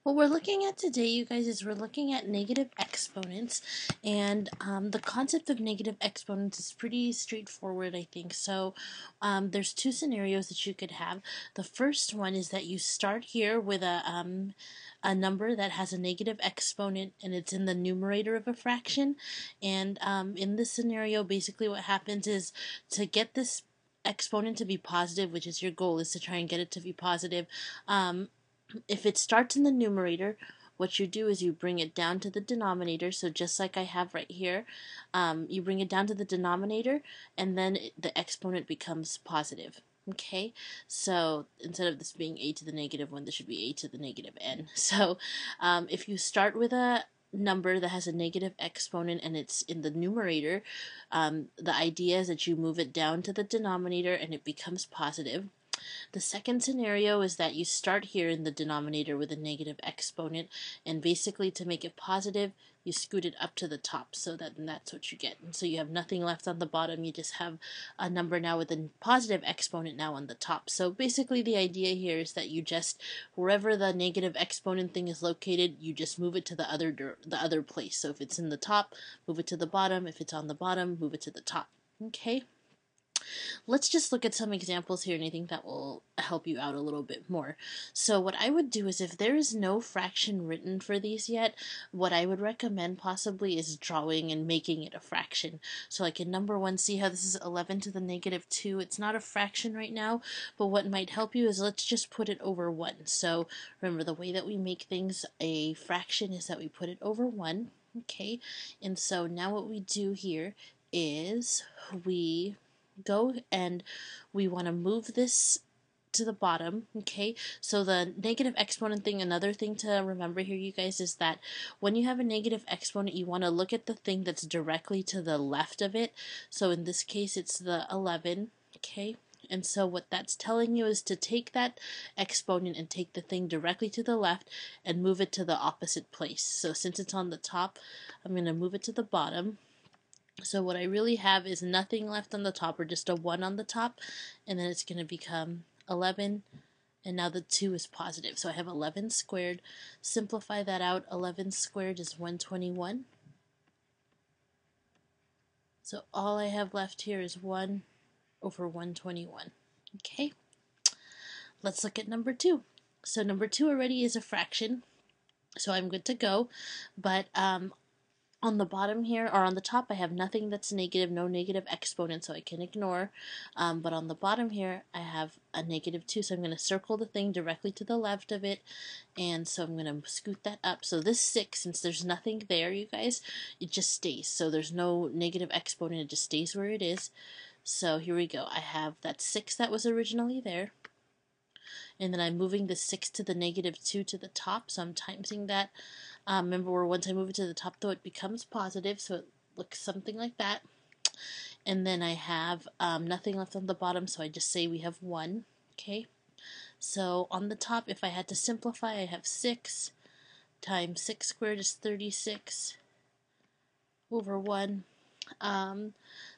What we're looking at today, you guys, is we're looking at negative exponents, and the concept of negative exponents is pretty straightforward, I think. So there's two scenarios that you could have. The first one is that you start here with a number that has a negative exponent, and it's in the numerator of a fraction. And in this scenario, basically what happens is to get this exponent to be positive, which is your goal, is to try and get it to be positive. If it starts in the numerator, what you do is you bring it down to the denominator. So just like I have right here, you bring it down to the denominator, and then the exponent becomes positive. Okay, so instead of this being a to the negative 1, this should be a to the negative n. So if you start with a number that has a negative exponent and it's in the numerator, the idea is that you move it down to the denominator and it becomes positive. The second scenario is that you start here in the denominator with a negative exponent, and basically to make it positive, you scoot it up to the top, so that's what you get. And so you have nothing left on the bottom, you just have a number now with a positive exponent now on the top. So basically the idea here is that you just, wherever the negative exponent thing is located, you just move it to the other place. So if it's in the top, move it to the bottom. If it's on the bottom, move it to the top. Okay? Let's just look at some examples here, and I think that will help you out a little bit more. So what I would do is, if there is no fraction written for these yet, what I would recommend possibly is drawing and making it a fraction. So like in number 1, see how this is 11 to the negative 2? It's not a fraction right now, but what might help you is let's just put it over 1. So remember, the way that we make things a fraction is that we put it over 1. Okay, and so now what we do here is we go and we want to move this to the bottom. Okay, so the negative exponent thing, another thing to remember here, you guys, is that when you have a negative exponent, you want to look at the thing that's directly to the left of it. So in this case, it's the 11. Okay, and so what that's telling you is to take that exponent and take the thing directly to the left and move it to the opposite place. So since it's on the top, I'm going to move it to the bottom. So what I really have is nothing left on the top, or just a 1 on the top, and then it's going to become 11, and now the 2 is positive. So I have 11 squared. Simplify that out. 11 squared is 121. So all I have left here is 1 over 121. Okay, let's look at number 2. So number 2 already is a fraction, so I'm good to go, but on the bottom here, or on the top, I have nothing that's negative, no negative exponent, so I can ignore. But on the bottom here, I have a negative 2, so I'm going to circle the thing directly to the left of it, and so I'm going to scoot that up. So this 6, since there's nothing there, you guys, it just stays. So there's no negative exponent, it just stays where it is. So here we go. I have that 6 that was originally there, and then I'm moving the 6 to the negative 2 to the top, so I'm timesing that. Remember, once I move it to the top, though, it becomes positive, so it looks something like that. And then I have nothing left on the bottom, so I just say we have 1. Okay, so on the top, if I had to simplify, I have 6 times 6 squared is 36 over 1.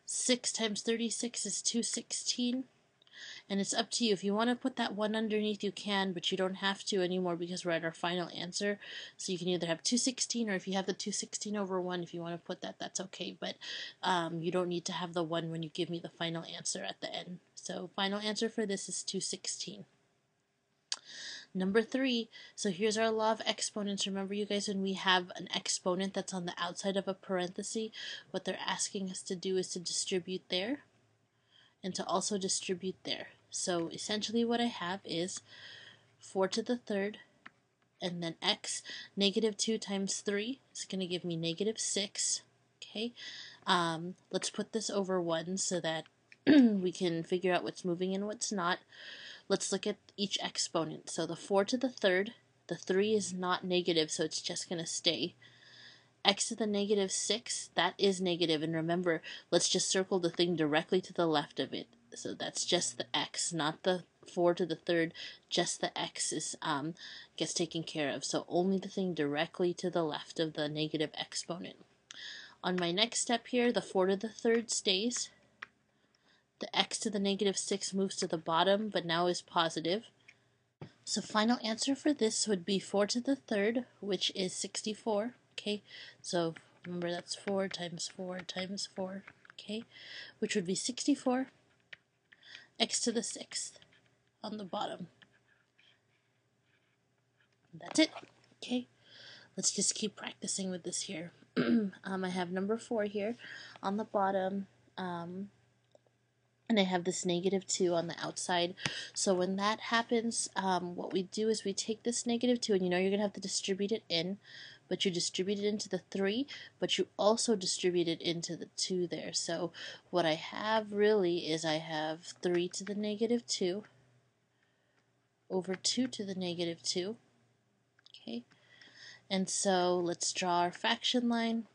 6 times 36 is 216. And it's up to you. If you want to put that 1 underneath, you can, but you don't have to anymore because we're at our final answer. So you can either have 216, or if you have the 216 over 1, if you want to put that, that's okay. But you don't need to have the 1 when you give me the final answer at the end. So final answer for this is 216. Number 3, so here's our law of exponents. Remember, you guys, when we have an exponent that's on the outside of a parenthesis, what they're asking us to do is to distribute there and to also distribute there. So essentially what I have is 4 to the third, and then x, negative 2 times 3 is going to give me negative 6. Okay, let's put this over 1 so that we can figure out what's moving and what's not. Let's look at each exponent. So the 4 to the third, the 3 is not negative, so it's just going to stay. X to the negative 6, that is negative, and remember, let's just circle the thing directly to the left of it. So that's just the x, not the 4 to the third, just the x is gets taken care of. So only the thing directly to the left of the negative exponent. On my next step here, the 4 to the third stays. The x to the negative 6 moves to the bottom, but now is positive. So final answer for this would be 4 to the third, which is 64. Okay, so remember that's 4 times 4 times 4. Okay, which would be 64 x to the sixth on the bottom. That's it. Okay, let's just keep practicing with this here. I have number 4 here on the bottom. And I have this -2 on the outside. So when that happens, what we do is we take this -2, and you know you're going to have to distribute it in, but you distribute it into the 3, but you also distribute it into the 2 there. So what I have really is I have 3 to the -2 over 2 to the -2. Okay, and so let's draw our fraction line.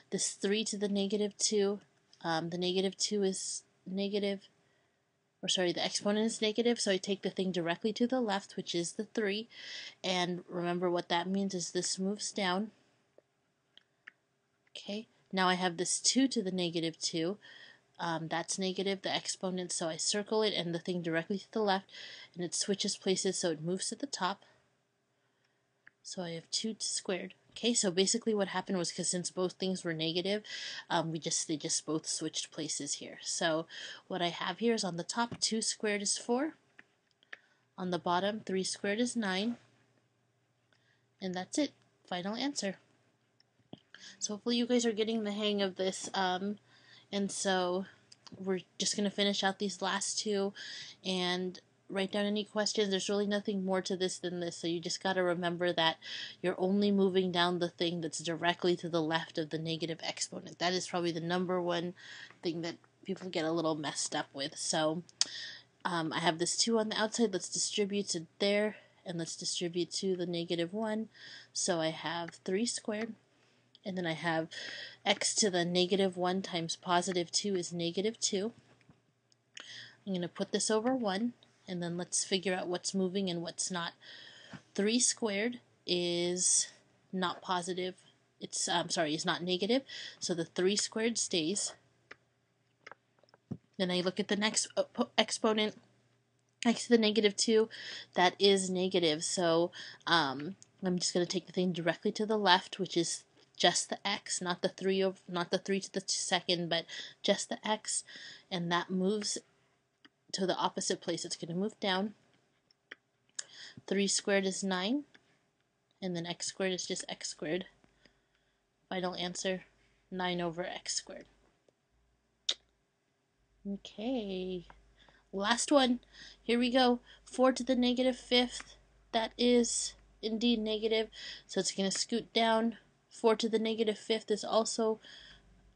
This 3 to the -2, the -2 is negative, or sorry, the exponent is negative, so I take the thing directly to the left, which is the 3, and remember what that means is this moves down. Okay, now I have this 2 to the -2, that's negative, the exponent, so I circle it and the thing directly to the left, and it switches places, so it moves to the top. So I have 2 squared. Okay, so basically what happened was, because since both things were negative, they just both switched places here. So what I have here is on the top 2 squared is 4, on the bottom 3 squared is 9, and that's it. Final answer. So hopefully you guys are getting the hang of this, and so we're just going to finish out these last two and write down any questions. There's really nothing more to this than this, so you just got to remember that you're only moving down the thing that's directly to the left of the negative exponent. That is probably the number one thing that people get a little messed up with. So I have this 2 on the outside. Let's distribute it there, and let's distribute to the -1. So I have 3 squared, and then I have x to the -1 times +2 is -2. I'm going to put this over 1, and then let's figure out what's moving and what's not. 3 squared is not positive. It's it's not negative, so the 3 squared stays. Then I look at the next exponent, x to the -2, that is negative, so I'm just going to take the thing directly to the left, which is just the x, not the 3 to the second, but just the x, and that moves to the opposite place. It's going to move down. 3 squared is 9, and then x squared is just x squared. Final answer, 9 over x squared. Okay, last one. Here we go. 4 to the -5th, that is indeed negative, so it's going to scoot down. 4 to the -5th is also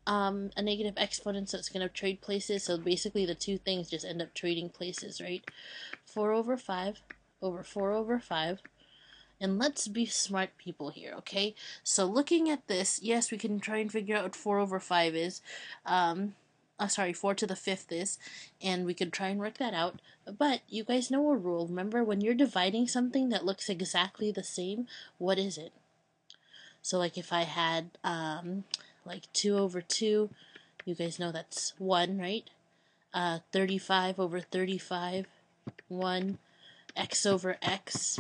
a negative exponent, so it's going to trade places. So basically the two things just end up trading places, right? 4 over 5 over 4 over 5. And let's be smart people here, okay? So looking at this, yes, we can try and figure out what 4 over 5 is. 4 to the 5th is, and we could try and work that out. But you guys know a rule. Remember, when you're dividing something that looks exactly the same, what is it? So like if I had like 2 over 2, you guys know that's 1, right? 35 over 35, 1. X over x,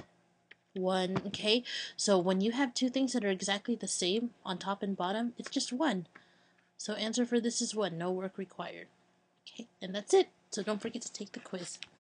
1. Okay, so when you have two things that are exactly the same on top and bottom, it's just 1. So answer for this is 1. No work required. Okay, and that's it. So don't forget to take the quiz.